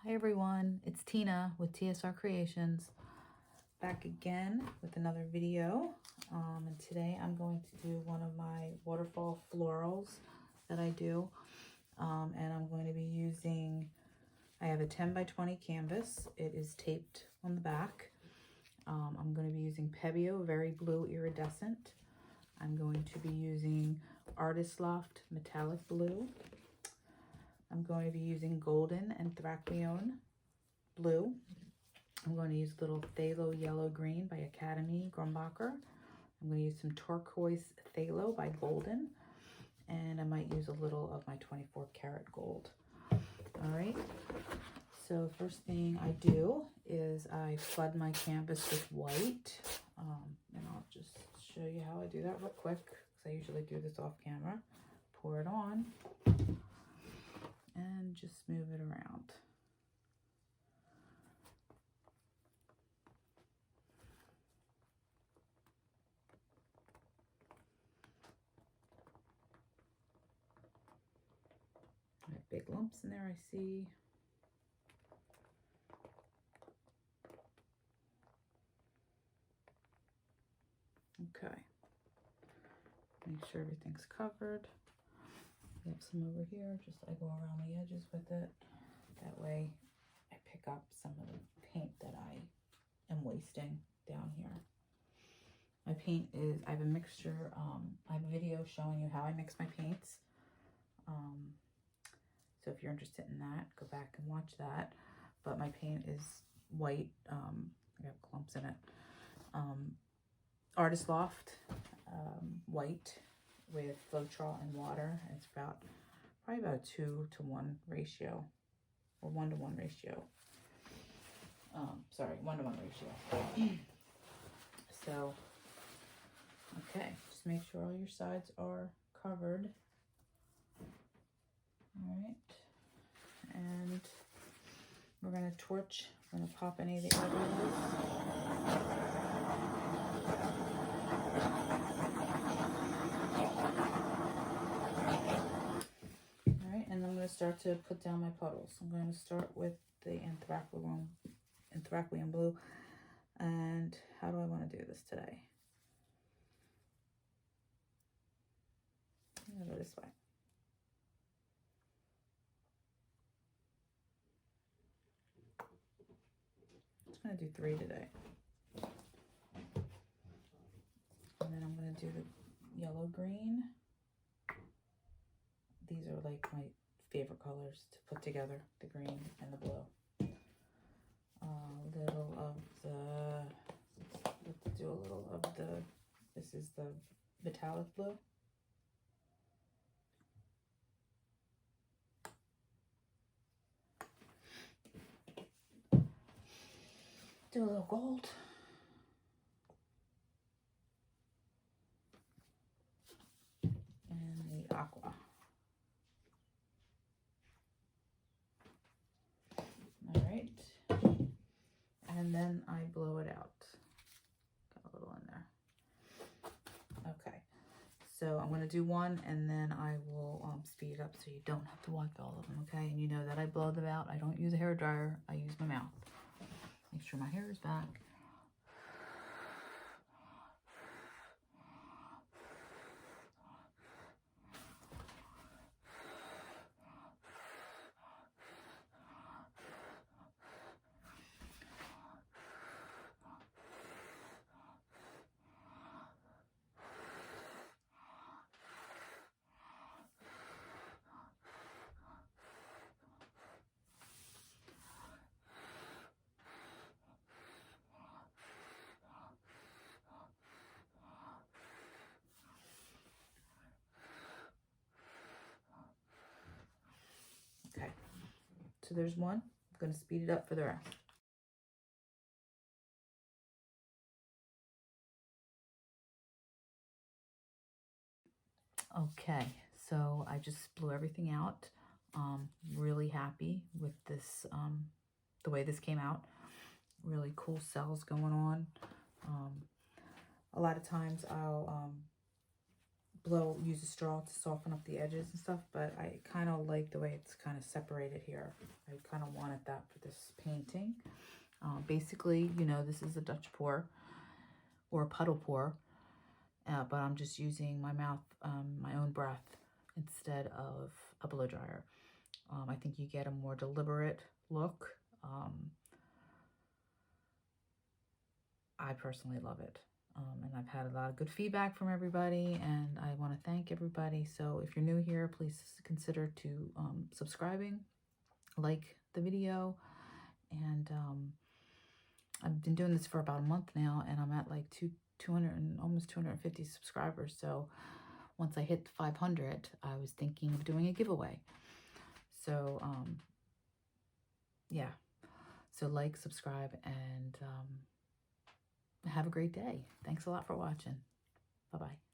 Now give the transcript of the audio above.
Hi everyone, it's Tina with TSR Creations, back again with another video. And today I'm going to do one of my waterfall florals that I do. And I'm going to be using, I have a 10 by 20 canvas. It is taped on the back. I'm going to be using Pebeo Very Blue Iridescent. I'm going to be using Artist Loft Metallic Blue. I'm going to be using Golden Anthracene Blue. I'm going to use a little Phthalo Yellow Green by Academy Grumbacher. I'm going to use some Turquoise Phthalo by Golden. And I might use a little of my 24 karat gold. All right. So first thing I do is I flood my canvas with white. And I'll just show you how I do that real quick, because I usually do this off camera. Pour it on and just move it around. I have big lumps in there, I see. Okay. Make sure everything's covered. We have some over here. Just I go around the edges with it. That way I pick up some of the paint that I am wasting down here. My paint is, I have a mixture. I have a video showing you how I mix my paints. So if you're interested in that, go back and watch that. But my paint is white. I have clumps in it. Artist Loft white with Floetrol and water. It's probably about a 2-to-1 ratio, or 1-to-1 ratio. Sorry, 1-to-1 ratio. So, okay, just make sure all your sides are covered. All right, and we're gonna torch. We're gonna pop any of the areas. And I'm going to start to put down my puddles. I'm going to start with the Anthracene Blue. And how do I want to do this today? I'm going to go this way. I'm just going to do 3 today. And then I'm going to do the yellow green. These are like my favorite colors to put together, the green and the blue. Little of the, let's do a little of the, this is the metallic blue. Do a little gold. And the aqua. All right. And then I blow it out. Got a little in there. Okay. So I'm going to do one, and then I will speed it up so you don't have to watch all of them, okay? And you know that I blow them out. I don't use a hair dryer. I use my mouth. Make sure my hair is back. Okay, so there's one. I'm going to speed it up for the rest. Okay, so I just blew everything out. Really happy with this, the way this came out. Really cool cells going on. A lot of times I'll use a straw to soften up the edges and stuff, but I kind of like the way it's kind of separated here. I kind of wanted that for this painting. Basically, you know, this is a Dutch pour or a puddle pour, but I'm just using my mouth, my own breath instead of a blow dryer. I think you get a more deliberate look. I personally love it. And I've had a lot of good feedback from everybody, and I want to thank everybody. So if you're new here, please consider to subscribing, like the video, and I've been doing this for about a month now, and I'm at like 200 and almost 250 subscribers. So once I hit 500, I was thinking of doing a giveaway. So yeah, so like, subscribe, and have a great day. Thanks a lot for watching. Bye-bye.